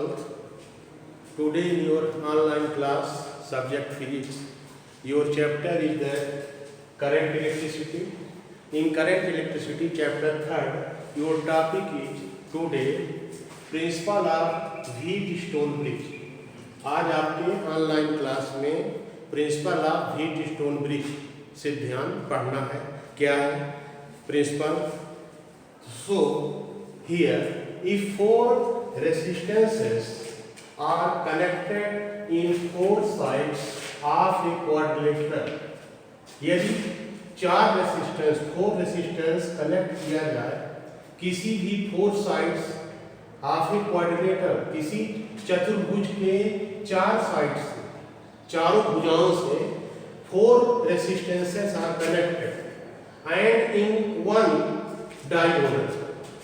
all. Today in your online class, subject physics, your chapter is the current electricity. In current electricity, chapter 3rd, your topic is today principle of Wheatstone bridge. आज आपके online class में principle of Wheatstone bridge से ध्यान पढ़ना है। क्या है principle? So here if four resistances are connected in four sides of a quadrilateral, यदि फोर रेसिस्टेंस कनेक्ट किया जाए किसी भी four sides of a quadrilateral, किसी चतुर्भुज के चार साइड से, चारों भुजाओं से four resistances are connected and in one diagonal,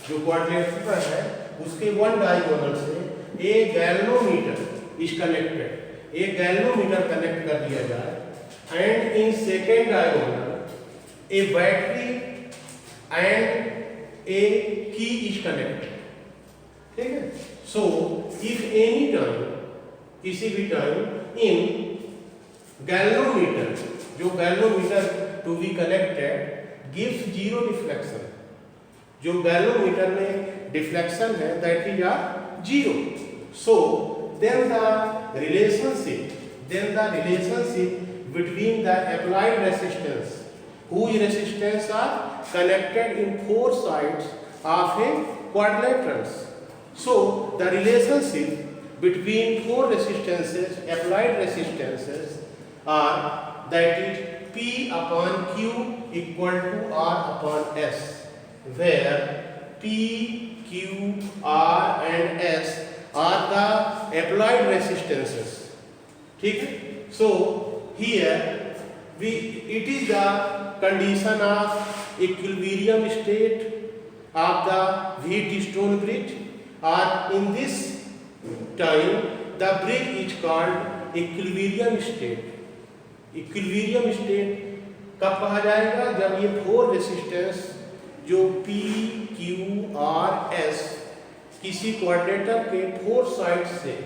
जो क्वाड्रिलेटरल है उसके वन डायगोनल से ए गैल्वेनोमीटर इज कनेक्टेड, एक गैल्वेनोमीटर कनेक्ट कर दिया जाए and in second diagonal a battery and a key is connected. ठीक है। सो इफ एनी टाइम, किसी भी टाइम इन गैल्वेनोमीटर, जो galvanometer to be connected gives zero deflection, जो गैल्वेनोमीटर में डिफ्लेक्शन है that is are zero. So then the relationship between the applied resistance whose resistance are connected in four sides of a quadrilaterals. So the relationship between four resistances, applied resistances, are that is P upon Q equal to R upon S, where P, Q, R and S are the applied resistances. ठीक है? So here it is the condition of equilibrium state of the Wheatstone bridge, or in this time the bridge is called equilibrium state. Equilibrium state कब कहा जाएगा? जब ये four resistance जो P, Q, R, S किसी क्वाड्रेटर के four side से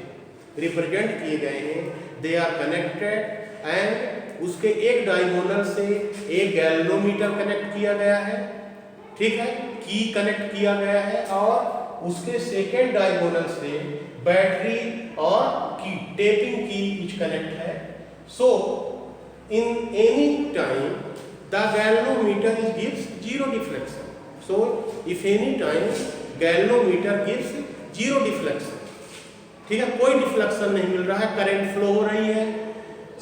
represent किए गए हैं, दे आर कनेक्टेड एंड उसके एक डायगोनल से एक गैल्वेनोमीटर कनेक्ट किया गया है, ठीक है, की कनेक्ट किया गया है, और उसके सेकेंड डायगोनल से बैटरी और की टेपिंग की इच कनेक्ट है। So in any time the galvanometer is gives zero deflection. So if any time galvanometer gives zero deflection, ठीक है, कोई डिफ्लेक्शन नहीं मिल रहा है, करंट फ्लो हो रही है,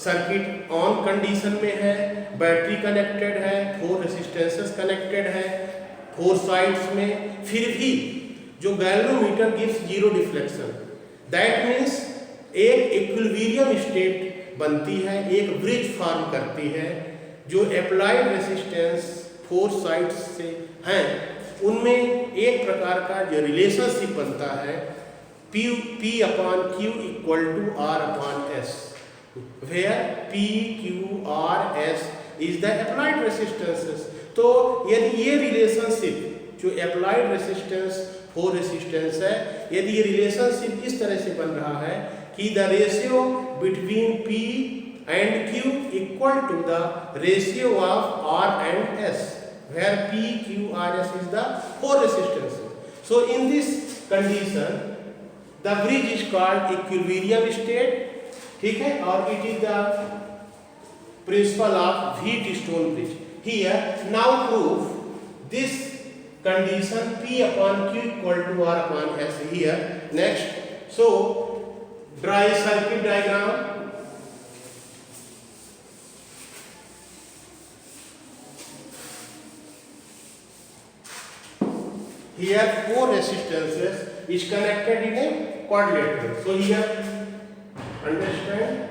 सर्किट ऑन कंडीशन में है, बैटरी कनेक्टेड है, फोर रेसिस्टेंसेस कनेक्टेड है फोर साइड्स में, फिर भी जो galvanometer gives zero deflection, that means एक इक्विलिब्रियम स्टेट बनती है, एक ब्रिज फॉर्म करती है। जो अप्लाइड रेसिस्टेंस फोर साइड्स से हैं उनमें एक प्रकार का जो रिलेशनशिप बनता है P upon Q equal to R upon S, where P, Q, R, S is the applied resistances. तो यदि ये रिलेशनशिप जो अप्लाइड रेसिस्टेंस फोर रेसिस्टेंस है, यदि ये रिलेशनशिप इस तरह से बन रहा है कि the ratio between P and Q equal to the ratio of R and S, where P, Q, R, S is the four resistances. So in this condition the bridge is called equilibrium state, ठीक है, और it is the principle of Wheatstone bridge. Here now prove this condition P upon Q equal to R upon S here. Next, so draw a circuit diagram. Here four resistances is connected in a quadrilateral. So here understand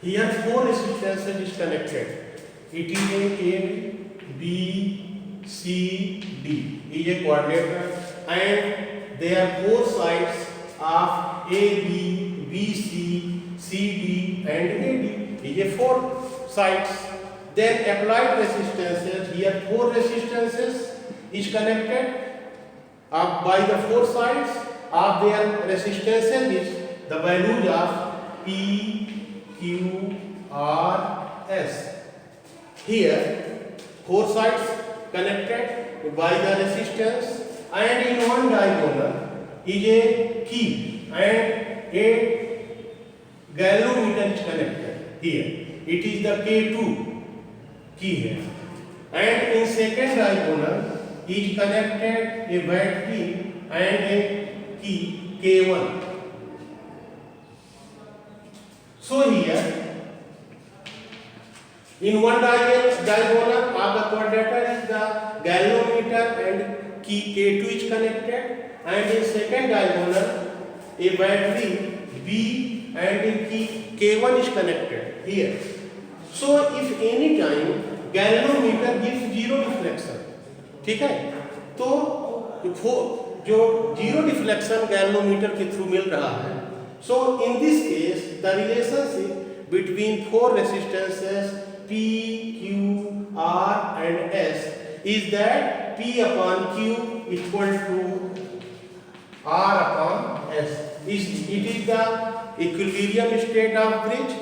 here four resistances is connected. It is a B, C, D is a quadrilateral and there are four sides of A, B, B, C, C, D and A, D is a four sides. Then applied resistances, here 4 resistances is connected by the 4 sides of their resistances is the values of P, Q, R, S. Here 4 sides connected by the resistance, and in one diagonal is a key and a galvanometer is connected here. It is the K2 key here, and in second diagonal is connected a battery and a key K1. So here in one diagonal of the quadrature is the galvanometer and key K2 is connected, and in second diagonal a battery B and a key K1 is connected here. So if any time galvanometer gives zero deflection, ठीक है, तो जो zero deflection galvanometer के through मिल रहा है. So in this case the relationship between 4 resistances P, Q, R and S is that P upon Q equal to R upon S. It is the equilibrium state of bridge.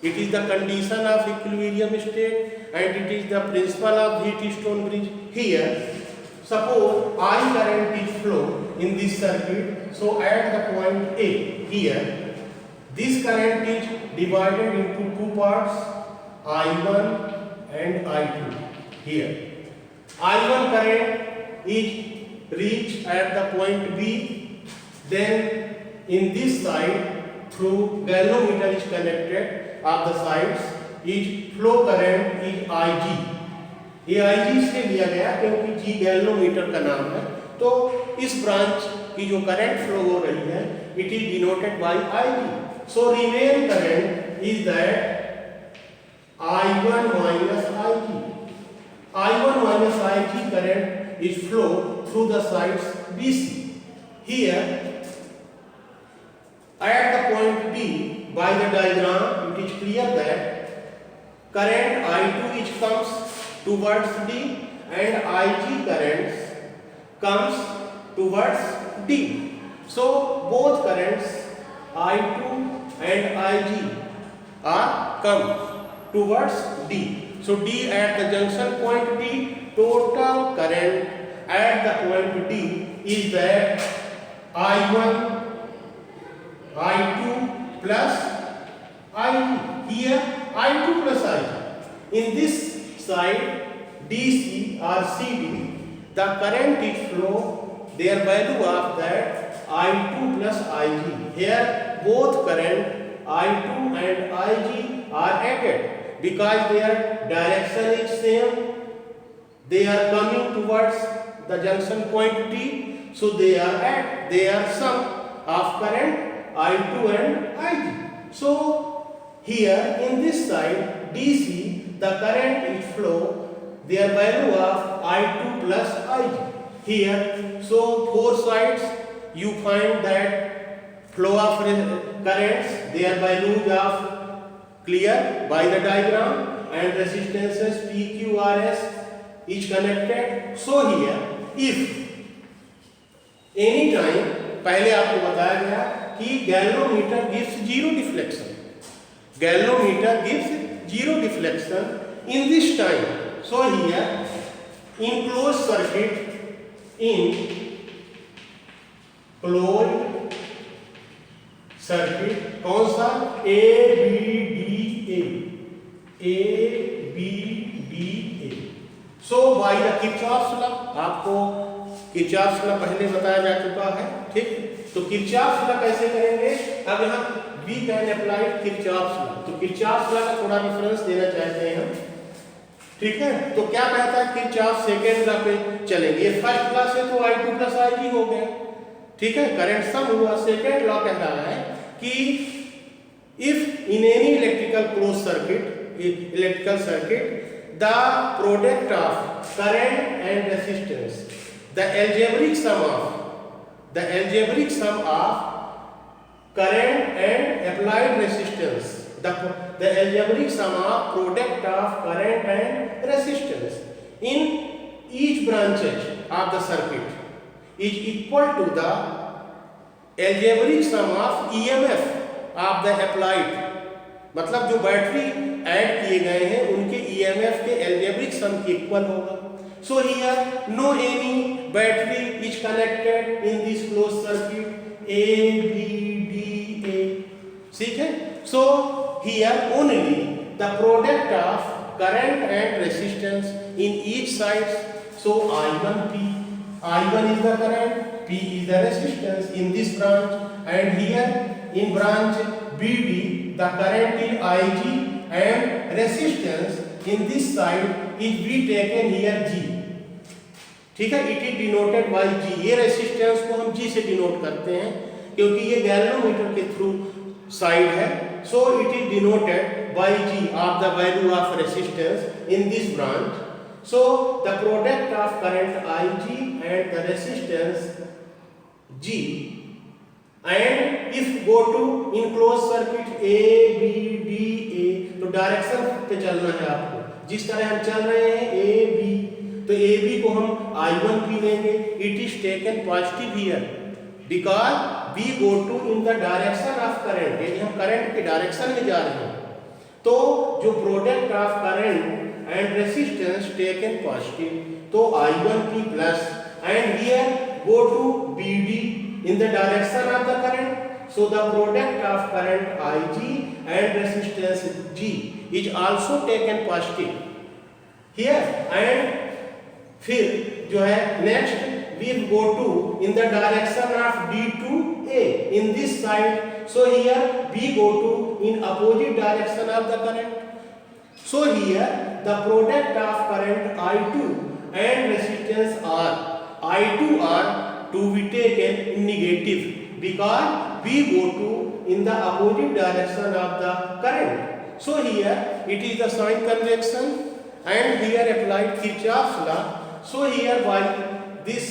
It is the condition of equilibrium state, and it is the principle of Wheatstone bridge. Here, suppose I current is flow in this circuit. So at the point A, here, this current is divided into 2 parts, I1 and I2. Here, I1 current is reached at the point B. Then in this side, through galvanometer is connected. Of the sides is flow current is IG. ये IG से लिया गया क्योंकि G galvanometer का नाम है. तो इस ब्रांच की जो करंट फ्लो हो रही है, it is denoted by IG. So remain current is that I1 minus IG. I1 minus IG current is flow through the sides BC. Here at the point B, by the diagram, it is clear that current I2 which comes towards D and IG currents comes towards D. So both currents I2 and IG are come towards D. So D at the junction point D, total current at the point D is that I1 I2 plus IG. Here I2 plus IG. In this side DC or CD, the current is flow, their value of that I2 plus IG. Here both current I2 and IG are added because their direction is same. They are coming towards the junction point D, so they are sum of current I2 and IG. So here in this side DC, the current is flow, their value of I2 plus IG. Here, so 4 sides you find that flow of currents, their values of clear by the diagram, and resistances P, Q, R, S is connected. So here, if any time, पहले आपको बताया गया कि galvanometer gives zero deflection. Galvanometer gives zero deflection in this time. So here in closed circuit कौन सा ABDA. So by the Kirchhoff's law, आपको Kirchhoff's law पहले बताया जा चुका है, ठीक. तो Kirchhoff's law कैसे करेंगे? अब यहाँ we can apply Kirchhoff's law. तो Kirchhoff's law का थोड़ा रेफरेंस देना चाहते हैं हम, ठीक है. तो क्या कहता है Kirchhoff सेकेंड लॉ पे चलेंगे. ये फर्स्ट लॉ से तो I2 प्लस IG हो गया, ठीक है, करंट सम हुआ. सेकेंड लॉ कह रहा है कि if in any electrical circuit the product of current and resistance, the algebraic sum of current and applied resistance, the the algebraic sum of product of current and resistance in each branches of the circuit is equal to the algebraic sum of EMF of the applied, मतलब जो battery add किए गए हैं उनके EMF के algebraic sum के equal होगा. So here no any battery is connected in this closed circuit A, B, D, A. ठीक है? So here only the product of current and resistance in each side. So I1 P, I1 is the current, P is the resistance in this branch, and here in branch BD the current is IG and resistance in this side is be taken here G. ठीक है, it is denoted by G. ये resistance को हम G से denote करते हैं क्योंकि ये गैल्वेनोमीटर के थ्रू साइड है. So it is denoted by G of the value of resistance in this branch. So the product of current IG and the resistance G, and if go to in closed circuit A, B, D, A, तो direction पे चलना है आपको. जिस तरह हम चल रहे हैं A, B, तो A, B को हम I1 P लेंगे. It is taken positive here because we go to in the direction of current. यदि हम करंट के डायरेक्शन में जा रहे हैं तो जो product of current and resistance taken positive, तो I1 P plus, and here go to BD in the direction of the current. So the product of current IG and resistance G is also taken positive here. And फिर जो है next we go to in the direction of D to A in this side. So here we go to in opposite direction of the current. So here the product of current I2 and resistance R, I2 R to be taken negative because we go to in the opposite direction of the current. So here it is the sign convection and here applied Kirchhoff's law. So here by this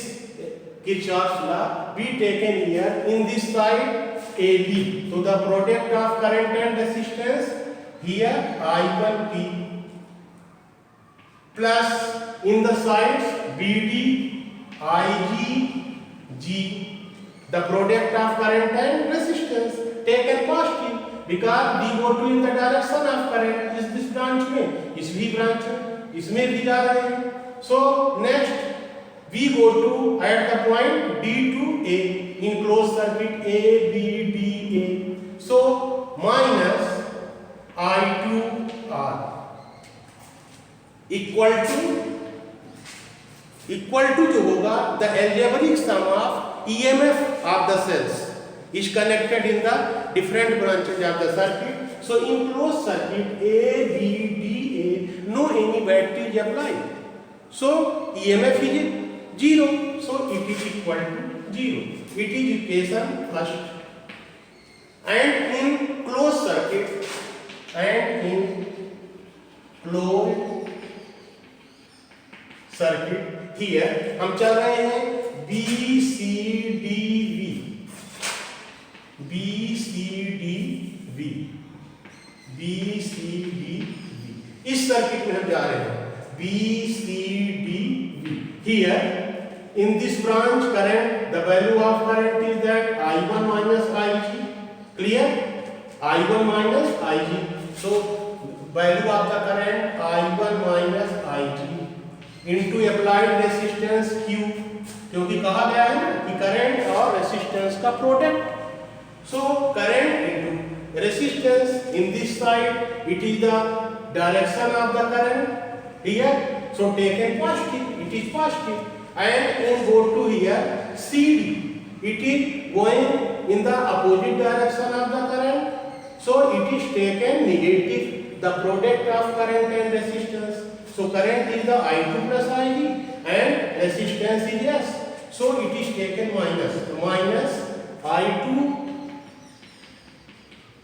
Kirchhoff's law be taken here in this side AB. So the product of current and resistance here I1 P plus in the sides BD IG G, the product of current and resistance taken positive because we go to in the direction of current is this branch में, इस भी branch में, इसमें भी जा रहे हैं. So next we go to at the point D to A in closed circuit A, B, D, A. So minus I2 R equal to जो होगा the algebraic sum of EMF of the cells is connected in the different branches of the circuit. So in closed circuit A, B, D, A, no any battery is applied. So EMF is 0. So it is equal to 0. It is equation first. And in closed circuit and in closed circuit here हम चल रहे हैं B, C, D, V, B, C, D, V, B, C, D, V. इस circuit में हम जा रहे हैं B, C, D, V. Here in this branch current, the value of current is that I1 minus IG. Clear? I1 minus IG. So value of the current I1 minus IG into applied resistance Q, क्योंकि कहा गया है ना कि current और resistance का product. So current into resistance in this side, it is the direction of the current here. So taken positive, it is positive, and in go to here CD, it is going in the opposite direction of the current. So it is taken negative, the product of current and resistance. So current is the I2 plus IG and resistance is S. So it is taken minus. So minus I2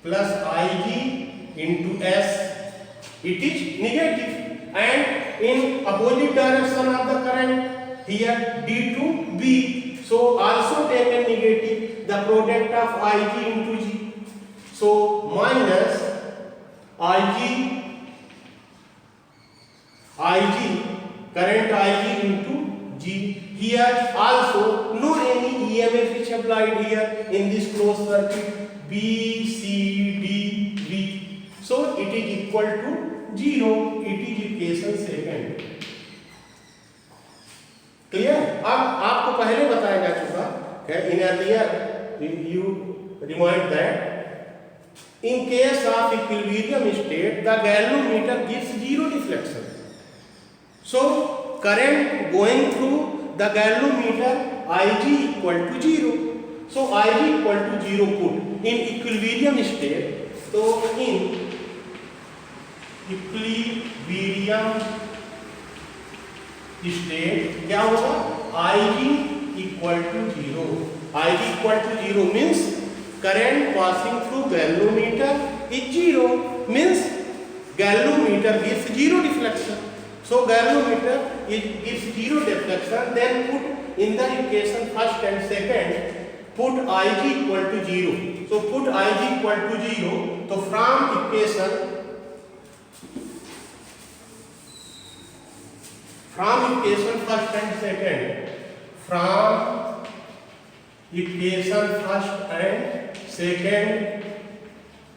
plus IG into S. It is negative. And in opposite direction of the current, here D to B. So also taken negative, the product of IG into G. So minus current Ig into G. Here also no any EMF is applied here in this closed circuit. B, C, D, V. So it is equal to 0. It is equation second. Clear? अब आपको पहले बताया जा चुका है in earlier you remind that in case of equilibrium state the galvanometer gives zero deflection. So current going through the galvanometer Ig equal to 0. So Ig equal to 0 put in equilibrium state. So in equilibrium state क्या होगा? Ig equal to 0. Ig equal to 0 means current passing through galvanometer is 0, means galvanometer gives 0 deflection. So galvanometer gives 0 deflection. Then put in the equation first and second, put Ig equal to 0. So put Ig equal to 0. So from equation first and second, from equation first and second,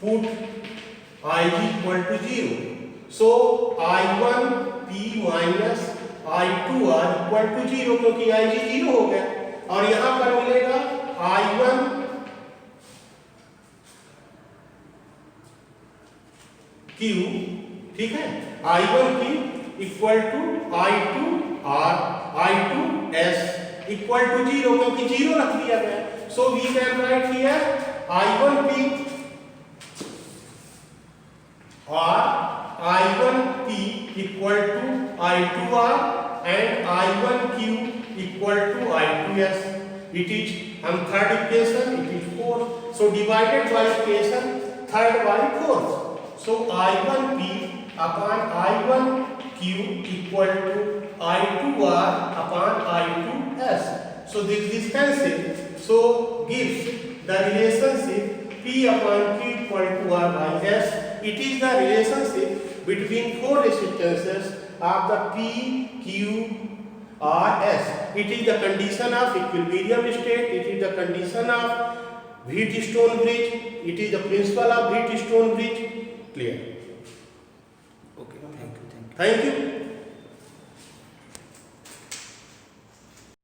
put Ig equal to 0. So I1 P minus I2R equal to 0, क्योंकि Ig 0 हो गया. और यहां पर मिलेगा I1 Q, ठीक है, I1 Q equal to I2 R, I2 S equal to 0, क्योंकि 0 रख दिया गया. So we can write here I1 P or I1 P equal to I2R and I1 Q equal to I2S. It is third equation, it is 4. So divided by equation third by 4. So I1 P upon I1 Q equal to I2R upon I2S. So this cancel. So gives the relationship P upon Q equal to R by S. It is the relationship between four resistances of the P, Q, R, S. It is the condition of equilibrium state. It is the condition of Wheatstone bridge. It is the principle of Wheatstone bridge. Clear? Okay. Thank you. Thank you.